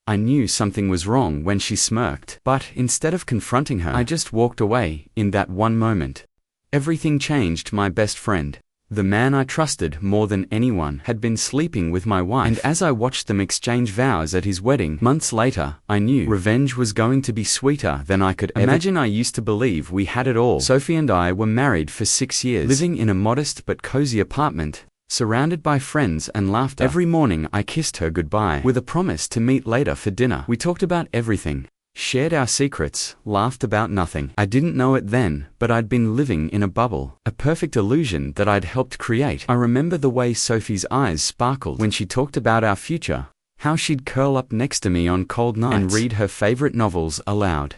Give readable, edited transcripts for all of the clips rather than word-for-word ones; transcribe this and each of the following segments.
I knew something was wrong when she smirked, but instead of confronting her, I just walked away. In that one moment, everything changed. My best friend, the man I trusted more than anyone, had been sleeping with my wife, and as I watched them exchange vows at his wedding months later, I knew revenge was going to be sweeter than I could ever imagine. I used to believe we had it all. Sophie and I were married for 6 years, living in a modest but cozy apartment, surrounded by friends and laughter. Every morning I kissed her goodbye, with a promise to meet later for dinner. We talked about everything, shared our secrets, laughed about nothing. I didn't know it then, but I'd been living in a bubble, a perfect illusion that I'd helped create. I remember the way Sophie's eyes sparkled when she talked about our future, how she'd curl up next to me on cold nights and read her favorite novels aloud.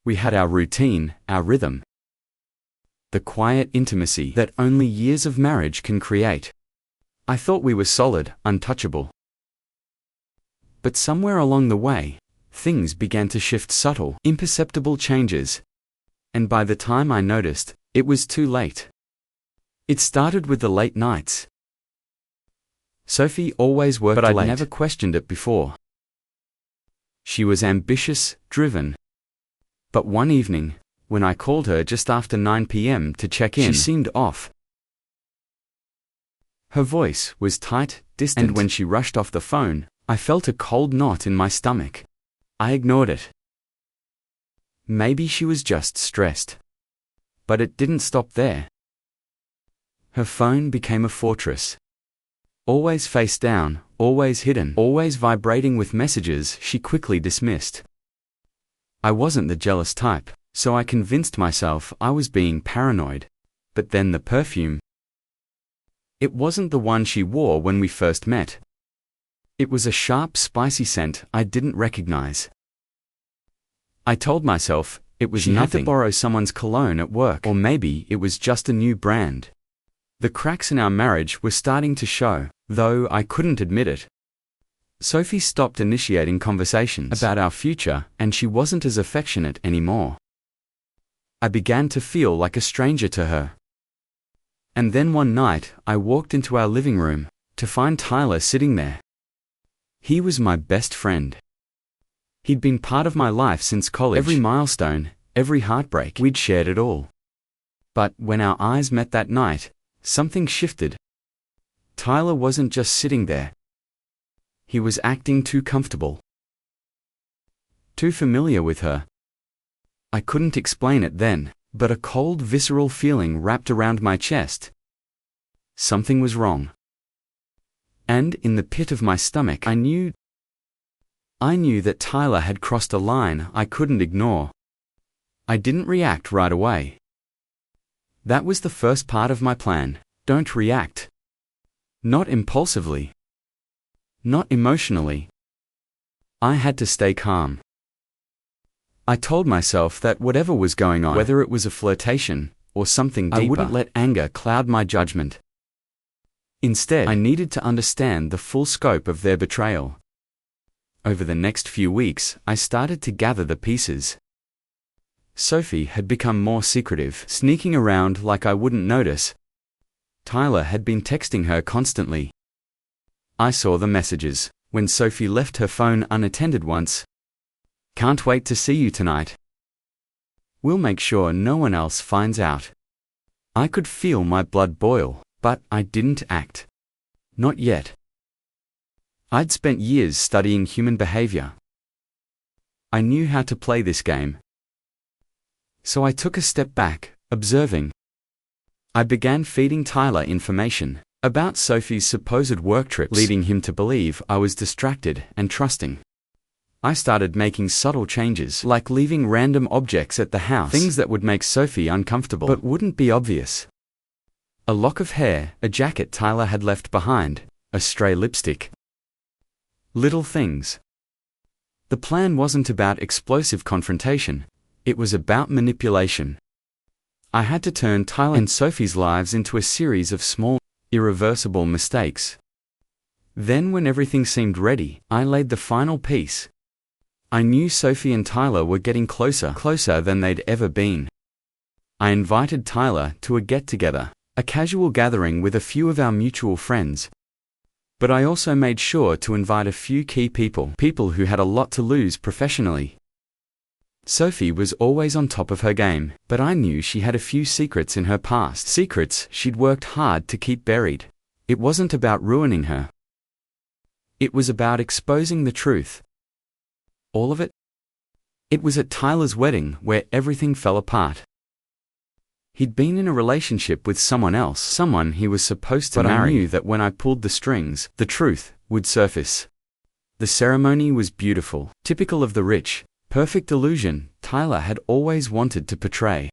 We had our routine, our rhythm, the quiet intimacy that only years of marriage can create. I thought we were solid, untouchable. But somewhere along the way, things began to shift, subtle, imperceptible changes. And by the time I noticed, it was too late. It started with the late nights. Sophie always worked late, but I'd never questioned it before. She was ambitious, driven. But one evening, when I called her just after 9 p.m. to check in, she seemed off. Her voice was tight, distant, and when she rushed off the phone, I felt a cold knot in my stomach. I ignored it. Maybe she was just stressed. But it didn't stop there. Her phone became a fortress. Always face down, always hidden, always vibrating with messages she quickly dismissed. I wasn't the jealous type, so I convinced myself I was being paranoid. But then the perfume. It wasn't the one she wore when we first met. It was a sharp, spicy scent I didn't recognize. I told myself it was nothing. She had to borrow someone's cologne at work, or maybe it was just a new brand. The cracks in our marriage were starting to show, though I couldn't admit it. Sophie stopped initiating conversations about our future, and she wasn't as affectionate anymore. I began to feel like a stranger to her. And then one night, I walked into our living room to find Tyler sitting there. He was my best friend. He'd been part of my life since college. Every milestone, every heartbreak, we'd shared it all. But when our eyes met that night, something shifted. Tyler wasn't just sitting there. He was acting too comfortable, too familiar with her. I couldn't explain it then, but a cold, visceral feeling wrapped around my chest. Something was wrong. And in the pit of my stomach, I knew that Tyler had crossed a line I couldn't ignore. I didn't react right away. That was the first part of my plan. Don't react. Not impulsively. Not emotionally. I had to stay calm. I told myself that whatever was going on, whether it was a flirtation or something deeper, I wouldn't let anger cloud my judgment. Instead, I needed to understand the full scope of their betrayal. Over the next few weeks, I started to gather the pieces. Sophie had become more secretive, sneaking around like I wouldn't notice. Tyler had been texting her constantly. I saw the messages, when Sophie left her phone unattended once. Can't wait to see you tonight. We'll make sure no one else finds out. I could feel my blood boil, but I didn't act. Not yet. I'd spent years studying human behavior. I knew how to play this game. So I took a step back, observing. I began feeding Tyler information about Sophie's supposed work trips, leading him to believe I was distracted and trusting. I started making subtle changes, like leaving random objects at the house, things that would make Sophie uncomfortable but wouldn't be obvious. A lock of hair, a jacket Tyler had left behind, a stray lipstick. Little things. The plan wasn't about explosive confrontation, it was about manipulation. I had to turn Tyler and Sophie's lives into a series of small, irreversible mistakes. Then when everything seemed ready, I laid the final piece. I knew Sophie and Tyler were getting closer than they'd ever been. I invited Tyler to a get-together, a casual gathering with a few of our mutual friends. But I also made sure to invite a few key people who had a lot to lose professionally. Sophie was always on top of her game, but I knew she had a few secrets in her past. Secrets she'd worked hard to keep buried. It wasn't about ruining her. It was about exposing the truth. All of it? It was at Tyler's wedding where everything fell apart. He'd been in a relationship with someone else, someone he was supposed to marry. But I knew that when I pulled the strings, the truth would surface. The ceremony was beautiful, typical of the rich, perfect illusion Tyler had always wanted to portray.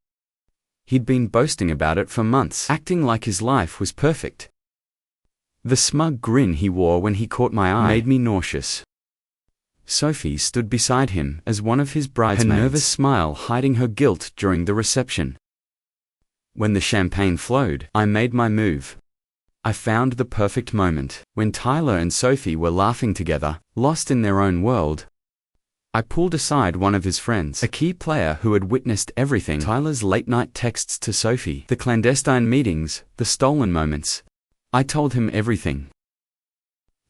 He'd been boasting about it for months, acting like his life was perfect. The smug grin he wore when he caught my eye made me nauseous. Sophie stood beside him as one of his bridesmaids, her nervous smile hiding her guilt during the reception. When the champagne flowed, I made my move. I found the perfect moment, when Tyler and Sophie were laughing together, lost in their own world. I pulled aside one of his friends, a key player who had witnessed everything: Tyler's late-night texts to Sophie, the clandestine meetings, the stolen moments. I told him everything.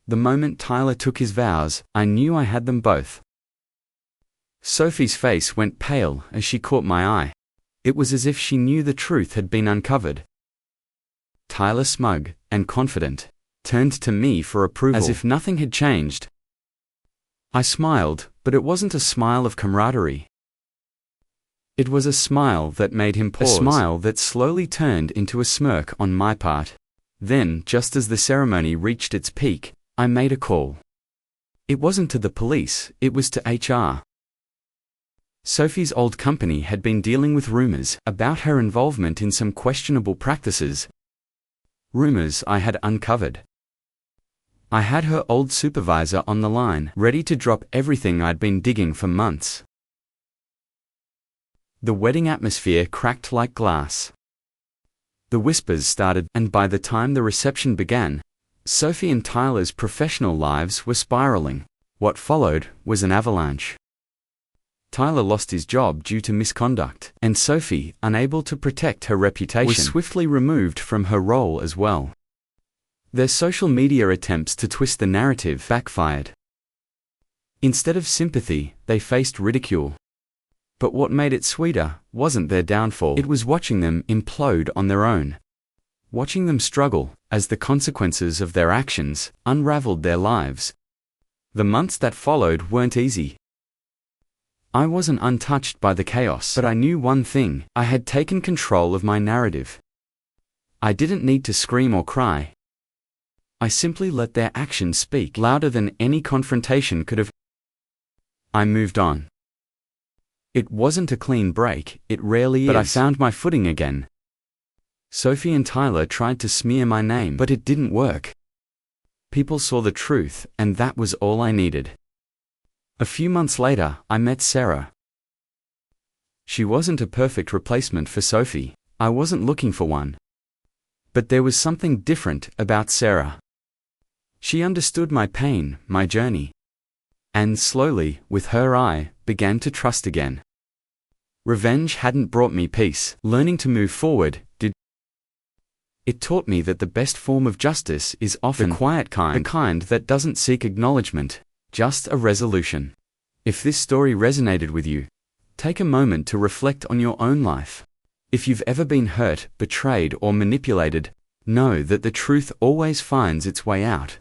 The moment Tyler took his vows, I knew I had them both. Sophie's face went pale as she caught my eye. It was as if she knew the truth had been uncovered. Tyler, smug and confident, turned to me for approval, as if nothing had changed. I smiled, but it wasn't a smile of camaraderie. It was a smile that made him pause, a smile that slowly turned into a smirk on my part. Then, just as the ceremony reached its peak, I made a call. It wasn't to the police, it was to HR. Sophie's old company had been dealing with rumors about her involvement in some questionable practices. Rumors I had uncovered. I had her old supervisor on the line, ready to drop everything I'd been digging for months. The wedding atmosphere cracked like glass. The whispers started, and by the time the reception began, Sophie and Tyler's professional lives were spiraling. What followed was an avalanche. Tyler lost his job due to misconduct, and Sophie, unable to protect her reputation, was swiftly removed from her role as well. Their social media attempts to twist the narrative backfired. Instead of sympathy, they faced ridicule. But what made it sweeter wasn't their downfall. It was watching them implode on their own. Watching them struggle as the consequences of their actions unraveled their lives. The months that followed weren't easy. I wasn't untouched by the chaos, but I knew one thing: I had taken control of my narrative. I didn't need to scream or cry. I simply let their actions speak louder than any confrontation could have. I moved on. It wasn't a clean break, it rarely is, but I found my footing again. Sophie and Tyler tried to smear my name, but it didn't work. People saw the truth, and that was all I needed. A few months later, I met Sarah. She wasn't a perfect replacement for Sophie. I wasn't looking for one. But there was something different about Sarah. She understood my pain, my journey. And slowly, with her I began to trust again. Revenge hadn't brought me peace. Learning to move forward did. It taught me that the best form of justice is often the quiet kind, the kind that doesn't seek acknowledgement, just a resolution. If this story resonated with you, take a moment to reflect on your own life. If you've ever been hurt, betrayed, or manipulated, know that the truth always finds its way out.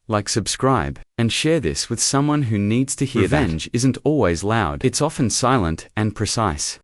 Like, subscribe, and share this with someone who needs to hear that. Revenge isn't always loud. It's often silent and precise.